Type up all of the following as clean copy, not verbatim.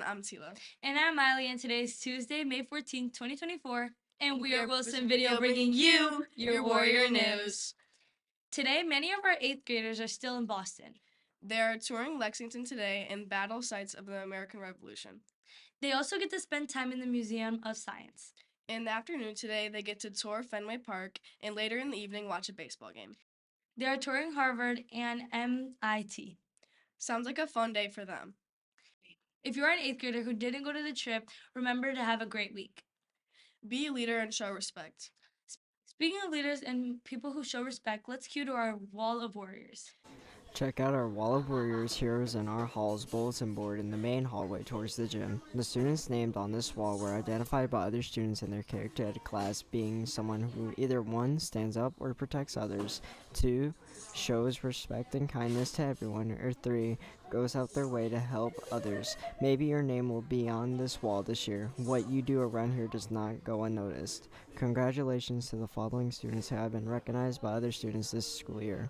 I'm Tila. And I'm Miley, and today is Tuesday, May 14th, 2024, and we are Wilson Video Video bringing you your Warrior News. News. Today, many of our 8th graders are still in Boston. They are touring Lexington today and battle sites of the American Revolution. They also get to spend time in the Museum of Science. In the afternoon today, they get to tour Fenway Park and later in the evening watch a baseball game. They are touring Harvard and MIT. Sounds like a fun day for them. If you're an 8th grader who didn't go to the trip, remember to have a great week. Be a leader and show respect. Speaking of leaders and people who show respect, let's cue to our Wall of Warriors. Check out our Wall of Warriors Heroes in Our Halls bulletin board in the main hallway towards the gym. The students named on this wall were identified by other students in their character at class, being someone who either 1. Stands up or protects others, 2. Shows respect and kindness to everyone, or 3. Goes out their way to help others. Maybe your name will be on this wall this year. What you do around here does not go unnoticed. Congratulations to the following students who have been recognized by other students this school year.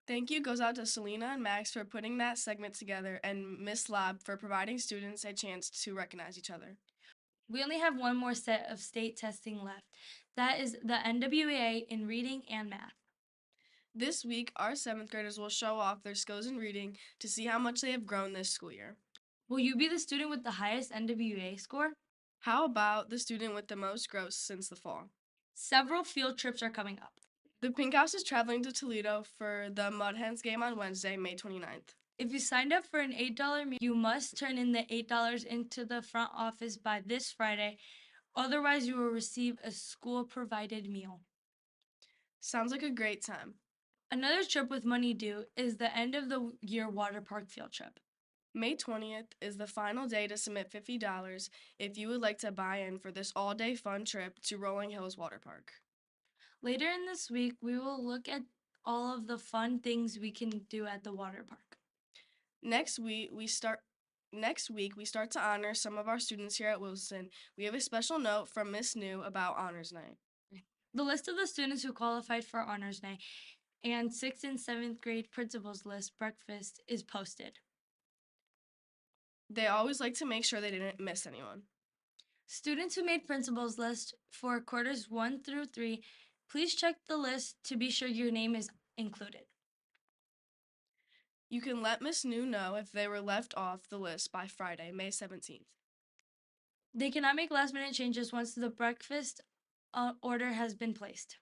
Thank you goes out to Selena and Max for putting that segment together and Miss Lab for providing students a chance to recognize each other. We only have one more set of state testing left. That is the NWA in reading and math. This week, our 7th graders will show off their skills in reading to see how much they have grown this school year. Will you be the student with the highest NWA score? How about the student with the most growth since the fall? Several field trips are coming up. The Pink House is traveling to Toledo for the Mud Hens game on Wednesday, May 29th. If you signed up for an $8 meal, you must turn in the $8 into the front office by this Friday. Otherwise, you will receive a school-provided meal. Sounds like a great time. Another trip with money due is the end of the year water park field trip. May 20th is the final day to submit $50 if you would like to buy in for this all-day fun trip to Rolling Hills Water Park. Later in this week, we will look at all of the fun things we can do at the water park. Next week, we start to honor some of our students here at Wilson. We have a special note from Miss New about Honors Night. The list of the students who qualified for Honors Night and 6th and 7th grade principals list breakfast is posted. They always like to make sure they didn't miss anyone. Students who made principals list for quarters 1 through 3, please check the list to be sure your name is included. You can let Miss New know if they were left off the list by Friday, May 17th. They cannot make last-minute changes once the breakfast order has been placed.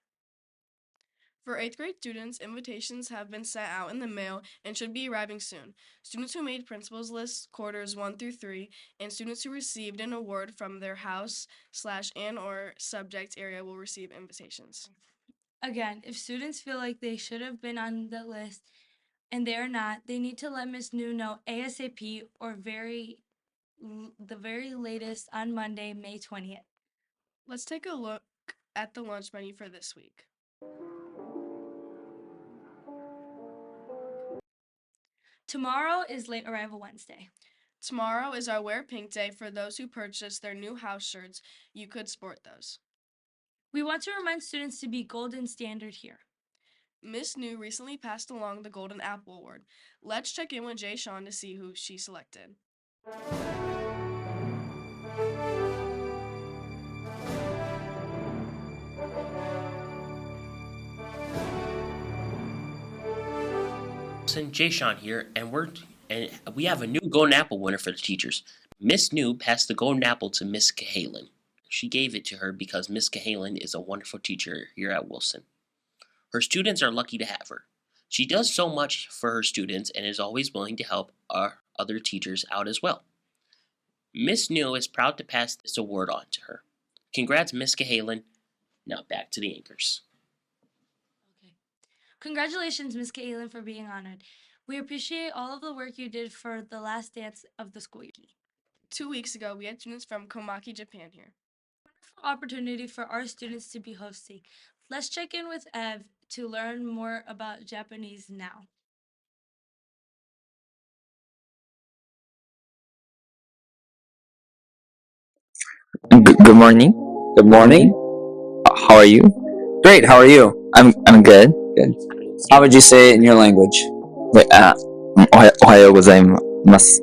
For 8th grade students, invitations have been sent out in the mail and should be arriving soon. Students who made principals lists quarters 1 through 3 and students who received an award from their house/and/or subject area will receive invitations. Again, if students feel like they should have been on the list and they are not, they need to let Ms. New know ASAP or the very latest on Monday, May 20th. Let's take a look at the lunch menu for this week. Tomorrow is Late Arrival Wednesday. Tomorrow is our Wear Pink Day. For those who purchased their new house shirts, you could sport those. We want to remind students to be golden standard here. Miss New recently passed along the Golden Apple Award. Let's check in with Jay Sean to see who she selected. Jay Sean here, and we have a new Golden Apple winner for the teachers. Miss New passed the Golden Apple to Miss Cahalan. She gave it to her because Miss Cahalan is a wonderful teacher here at Wilson. Her students are lucky to have her. She does so much for her students and is always willing to help our other teachers out as well. Miss New is proud to pass this award on to her. Congrats, Miss Cahalan. Now back to the anchors. Okay. Congratulations, Ms. Cahalan, for being honored. We appreciate all of the work you did for the last dance of the school year. 2 weeks ago, we had students from Komaki, Japan here. Wonderful opportunity for our students to be hosting. Let's check in with Ev to learn more about Japanese now. Good morning. Good morning. How are you? Great. How are you? I'm good. Good. How would you say it in your language? Wait. Ohayo gozaimasu.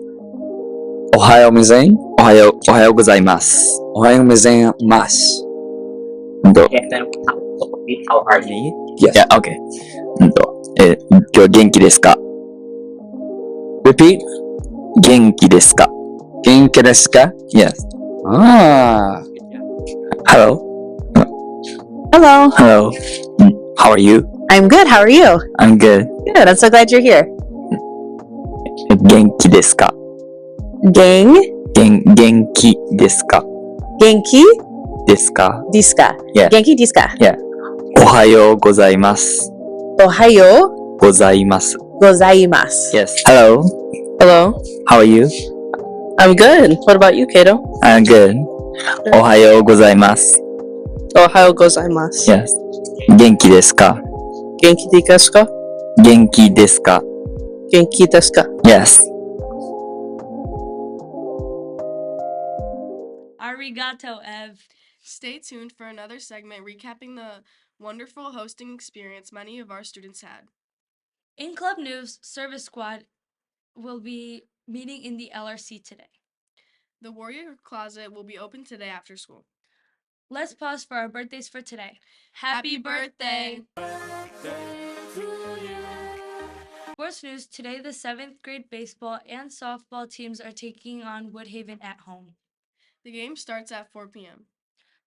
Ohayo gozaimasu. Ohayo gozaimasu. Ohayo gozaimasu. How are you? Yes. Yeah. Okay. 今日元気ですか? Repeat. 元気ですか? 元気ですか? Yes. Ah. Hello. Hello. Hello. How are you? I'm good. How are you? I'm good. Good. I'm so glad you're here. 元気ですか? Gang. 元気ですか? Genki ですか? desu ka? Yeah. Genki desu ka? Yeah. おはようございます. Ohayo ございます. gozaimasu. Yes. Hello. Hello. How are you? I'm good. What about you, Kato? I'm good. おはようございます. Ohayo gozaimasu. Yes. 元気ですか? Genki desu ka? 元気ですか? Genki desu ka? Yes. Arigato, Ev. Stay tuned for another segment recapping the wonderful hosting experience many of our students had. In club news, Service Squad will be meeting in the LRC today. The Warrior Closet will be open today after school. Let's pause for our birthdays for today. Happy birthday! Sports news, today the 7th grade baseball and softball teams are taking on Woodhaven at home. The game starts at 4 p.m.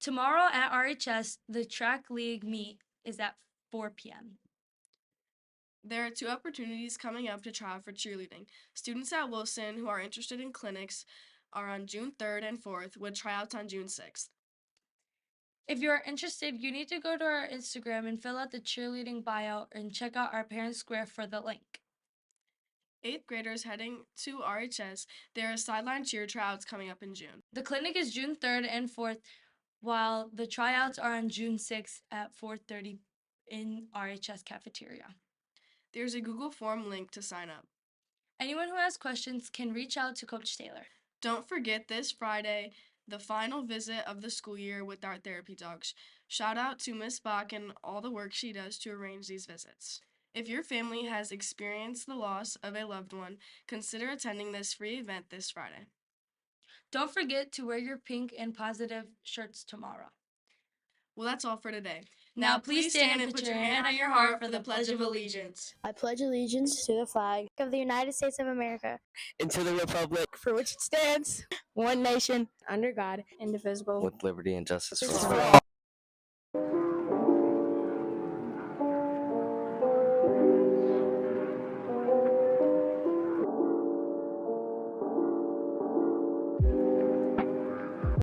Tomorrow at RHS, the track league meet is at 4 p.m. There are 2 opportunities coming up to try out for cheerleading. Students at Wilson who are interested in clinics are on June 3rd and 4th with tryouts on June 6th. If you are interested, you need to go to our Instagram and fill out the cheerleading bio and check out our Parent Square for the link. 8th graders heading to RHS, there are sideline cheer tryouts coming up in June. The clinic is June 3rd and 4th, while the tryouts are on June 6th at 4:30 in RHS cafeteria. There's a Google form link to sign up. Anyone who has questions can reach out to Coach Taylor. Don't forget this Friday, the final visit of the school year with our therapy dogs. Shout out to Miss Bach and all the work she does to arrange these visits. If your family has experienced the loss of a loved one, consider attending this free event this Friday. Don't forget to wear your pink and positive shirts tomorrow. Well, that's all for today. Now please stand and put your hand on your heart for the Pledge of Allegiance. I pledge allegiance to the flag of the United States of America and to the republic for which it stands, one nation, under God, indivisible, with liberty and justice for for all. all.